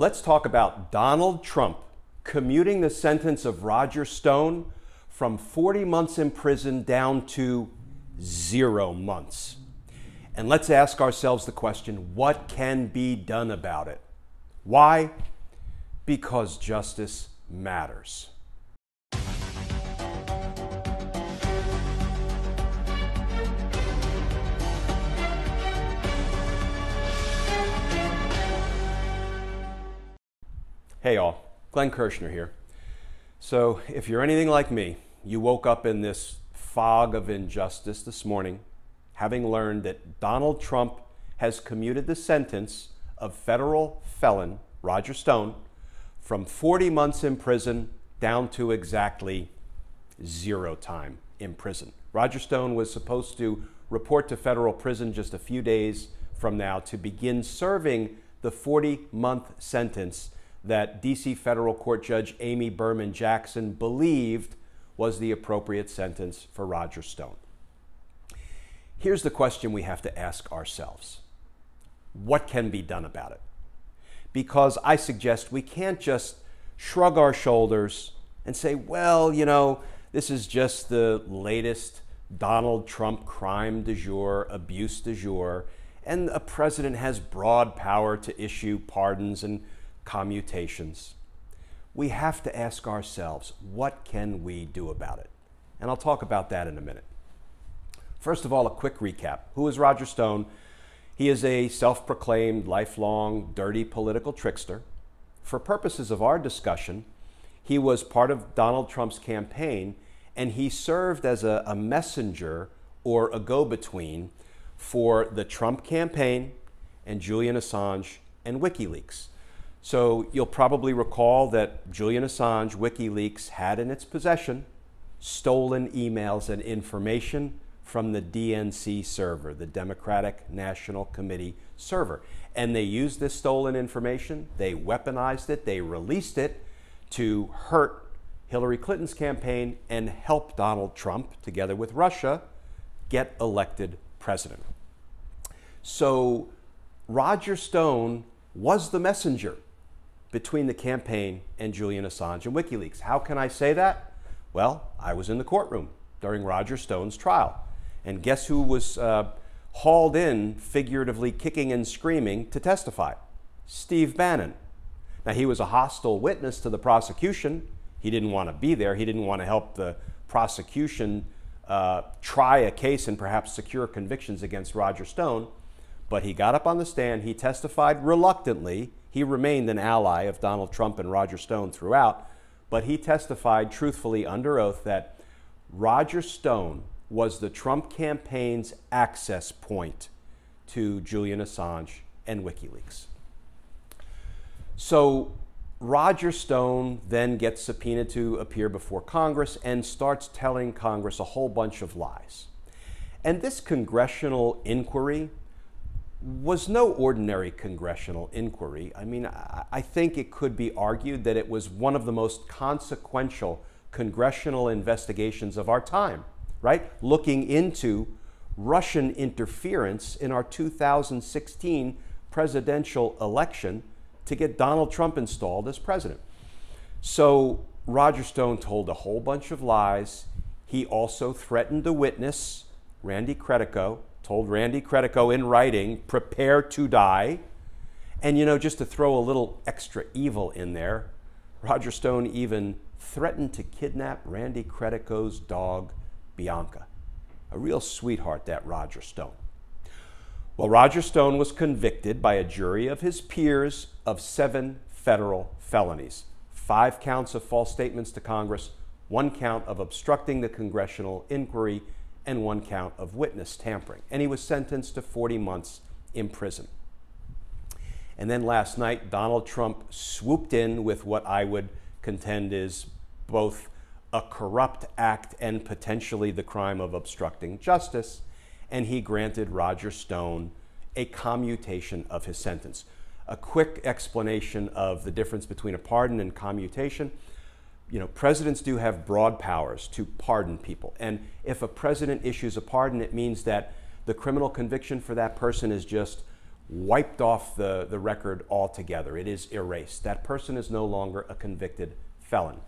Let's talk about Donald Trump commuting the sentence of Roger Stone from 40 months in prison down to 0 months. And let's ask ourselves the question, what can be done about it? Why? Because justice matters. Hey all, Glenn Kirshner here. So if you're anything like me, you woke up in this fog of injustice this morning, having learned that Donald Trump has commuted the sentence of federal felon Roger Stone from 40 months in prison down to exactly 0 time in prison. Roger Stone was supposed to report to federal prison just a few days from now to begin serving the 40-month sentence that D.C. Federal Court Judge Amy Berman Jackson believed was the appropriate sentence for Roger Stone. Here's the question we have to ask ourselves. What can be done about it? Because I suggest we can't just shrug our shoulders and say, well, you know, this is just the latest Donald Trump crime du jour, abuse du jour, and a president has broad power to issue pardons and commutations. We have to ask ourselves, what can we do about it? And I'll talk about that in a minute. First of all, a quick recap. Who is Roger Stone? He is a self-proclaimed lifelong dirty political trickster. For purposes of our discussion, he was part of Donald Trump's campaign, and he served as a messenger or a go-between for the Trump campaign and Julian Assange and Wikileaks. So you'll probably recall that Julian Assange, Wikileaks, had in its possession stolen emails and information from the DNC server, the Democratic National Committee server. And they used this stolen information, they weaponized it, they released it to hurt Hillary Clinton's campaign and help Donald Trump, together with Russia, get elected president. So Roger Stone was the messenger between the campaign and Julian Assange and Wikileaks. How can I say that? Well, I was in the courtroom during Roger Stone's trial. And guess who was hauled in, figuratively kicking and screaming, to testify? Steve Bannon. Now, he was a hostile witness to the prosecution. He didn't want to be there. He didn't want to help the prosecution try a case and perhaps secure convictions against Roger Stone. But he got up on the stand. He testified reluctantly. He remained an ally of Donald Trump and Roger Stone throughout, but he testified truthfully under oath that Roger Stone was the Trump campaign's access point to Julian Assange and Wikileaks. So Roger Stone then gets subpoenaed to appear before Congress and starts telling Congress a whole bunch of lies. And this congressional inquiry was no ordinary congressional inquiry. I mean, I think it could be argued that it was one of the most consequential congressional investigations of our time, right? Looking into Russian interference in our 2016 presidential election to get Donald Trump installed as president. So Roger Stone told a whole bunch of lies. He also threatened a witness, Randy Credico, told Randy Credico in writing, prepare to die. And, you know, just to throw a little extra evil in there, Roger Stone even threatened to kidnap Randy Credico's dog, Bianca. A real sweetheart, that Roger Stone. Well, Roger Stone was convicted by a jury of his peers of 7 federal felonies. 5 counts of false statements to Congress, 1 count of obstructing the congressional inquiry, and 1 count of witness tampering. And he was sentenced to 40 months in prison. And then last night, Donald Trump swooped in with what I would contend is both a corrupt act and potentially the crime of obstructing justice, and he granted Roger Stone a commutation of his sentence. A quick explanation of the difference between a pardon and commutation. You know, presidents do have broad powers to pardon people. And if a president issues a pardon, it means that the criminal conviction for that person is just wiped off the record altogether. It is erased. That person is no longer a convicted felon.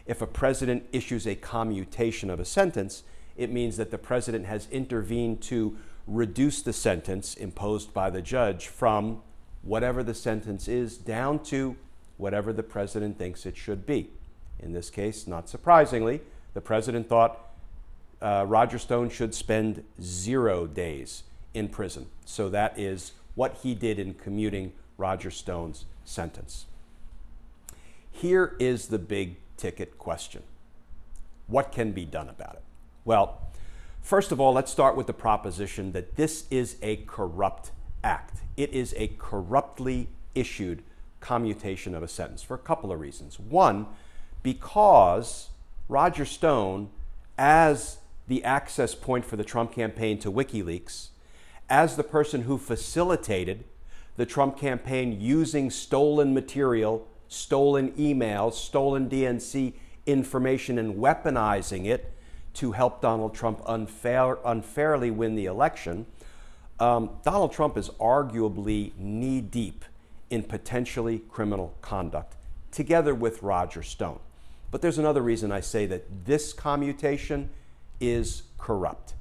If a president issues a commutation of a sentence, it means that the president has intervened to reduce the sentence imposed by the judge from whatever the sentence is down to whatever the president thinks it should be. In this case, not surprisingly, the president thought Roger Stone should spend 0 days in prison. So that is what he did in commuting Roger Stone's sentence. Here is the big ticket question. What can be done about it? Well, first of all, let's start with the proposition that this is a corrupt act. It is a corruptly issued commutation of a sentence for a couple of reasons. One, because Roger Stone, as the access point for the Trump campaign to WikiLeaks, as the person who facilitated the Trump campaign using stolen material, stolen emails, stolen DNC information, and weaponizing it to help Donald Trump unfairly win the election, Donald Trump is arguably knee-deep in potentially criminal conduct, together with Roger Stone. But there's another reason I say that this commutation is corrupt.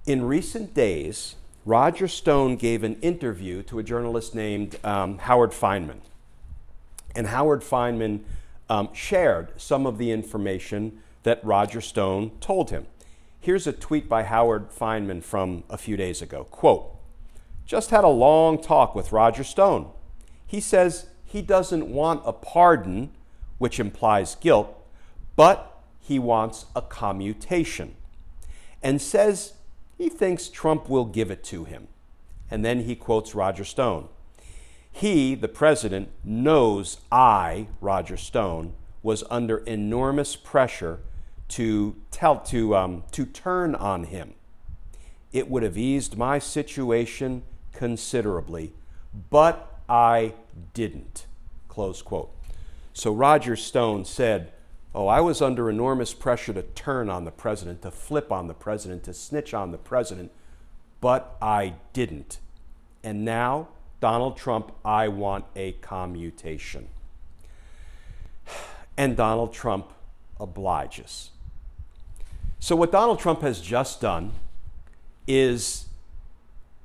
In recent days, Roger Stone gave an interview to a journalist named Howard Fineman. And Howard Fineman shared some of the information that Roger Stone told him. Here's a tweet by Howard Fineman from a few days ago. Quote, "Just had a long talk with Roger Stone. He says he doesn't want a pardon, which implies guilt, but he wants a commutation, and says he thinks Trump will give it to him." And then he quotes Roger Stone. "He, the president, knows I, Roger Stone, was under enormous pressure to turn on him. It would have eased my situation considerably, but I didn't." Close quote. So Roger Stone said, "Oh, I was under enormous pressure to turn on the president, to flip on the president, to snitch on the president, but I didn't. And now, Donald Trump, I want a commutation." And Donald Trump obliges. So what Donald Trump has just done is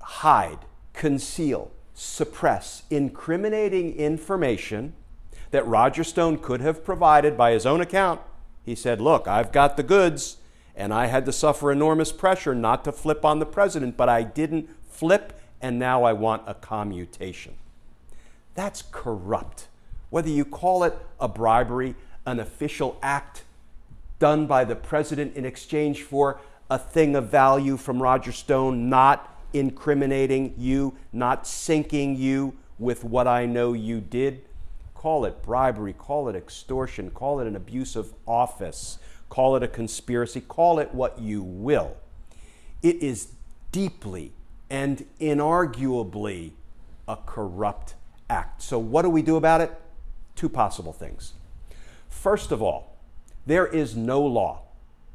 hide, conceal, suppress incriminating information that Roger Stone could have provided by his own account. He said, "Look, I've got the goods, and I had to suffer enormous pressure not to flip on the president, but I didn't flip, and now I want a commutation." That's corrupt. Whether you call it a bribery, an official act done by the president in exchange for a thing of value from Roger Stone, not incriminating you, not sinking you with what I know you did. Call it bribery, call it extortion, call it an abuse of office, call it a conspiracy, call it what you will. It is deeply and inarguably a corrupt act. So what do we do about it? Two possible things. First of all, there is no law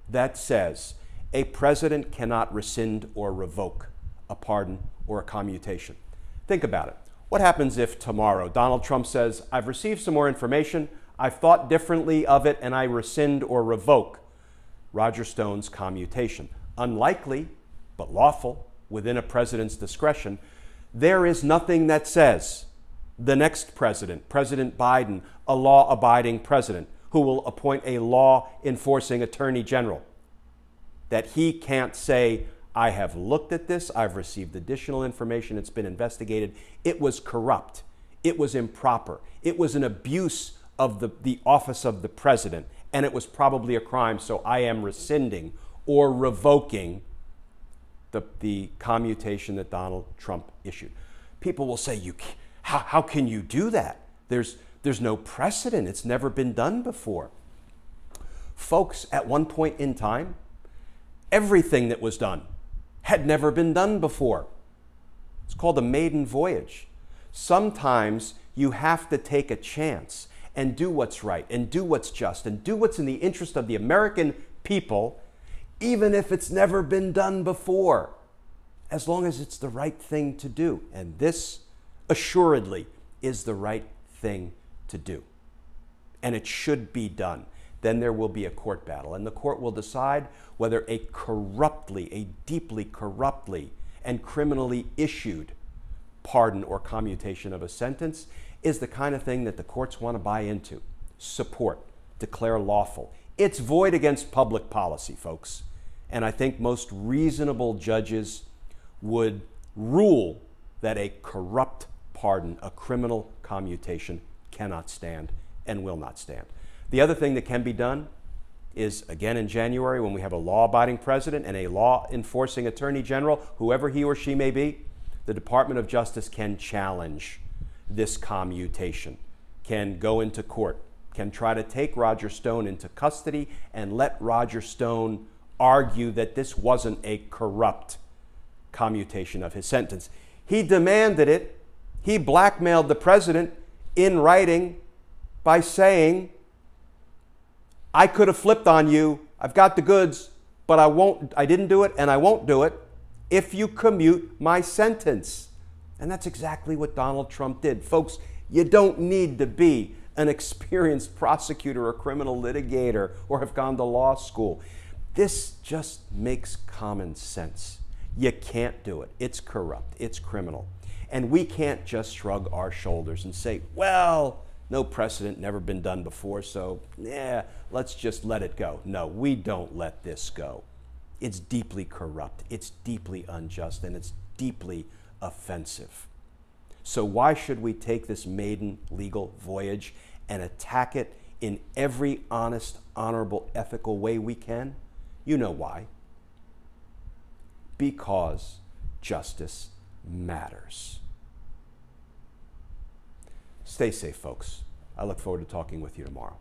that says a president cannot rescind or revoke a pardon or a commutation. Think about it. What happens if tomorrow Donald Trump says, "I've received some more information, I've thought differently of it, and I rescind or revoke Roger Stone's commutation"? Unlikely, but lawful, within a president's discretion. There is nothing that says the next president, President Biden, a law-abiding president who will appoint a law-enforcing attorney general, that he can't say, "I have looked at this, I've received additional information, it's been investigated, it was corrupt, it was improper, it was an abuse of the office of the president, and it was probably a crime, so I am rescinding or revoking the commutation that Donald Trump issued." People will say, how can you do that? There's no precedent. It's never been done before. Folks, at one point in time, everything that was done had never been done before. It's called a maiden voyage. Sometimes you have to take a chance and do what's right and do what's just and do what's in the interest of the American people, even if it's never been done before. as long as it's the right thing to do. And this assuredly is the right thing to do. And it should be done. Then there will be a court battle, and the court will decide whether a deeply corruptly and criminally issued pardon or commutation of a sentence is the kind of thing that the courts want to buy into, support, declare lawful. It's void against public policy, folks. And I think most reasonable judges would rule that a corrupt pardon, a criminal commutation, cannot stand and will not stand. The other thing that can be done is, again, in January, when we have a law-abiding president and a law-enforcing attorney general, whoever he or she may be, the Department of Justice can challenge this commutation, can go into court, can try to take Roger Stone into custody and let Roger Stone argue that this wasn't a corrupt commutation of his sentence. He demanded it. He blackmailed the president in writing by saying, I could have flipped on you. I've got the goods, but I didn't do it and I won't do it if you commute my sentence. And that's exactly what Donald Trump did. Folks, you don't need to be an experienced prosecutor or criminal litigator or have gone to law school. This just makes common sense. You can't do it. It's corrupt. It's criminal. And we can't just shrug our shoulders and say, well, no precedent, never been done before, so yeah, let's just let it go. No, we don't let this go. It's deeply corrupt, it's deeply unjust, and it's deeply offensive. So why should we take this maiden legal voyage and attack it in every honest, honorable, ethical way we can? You know why. Because justice matters. Stay safe, folks. I look forward to talking with you tomorrow.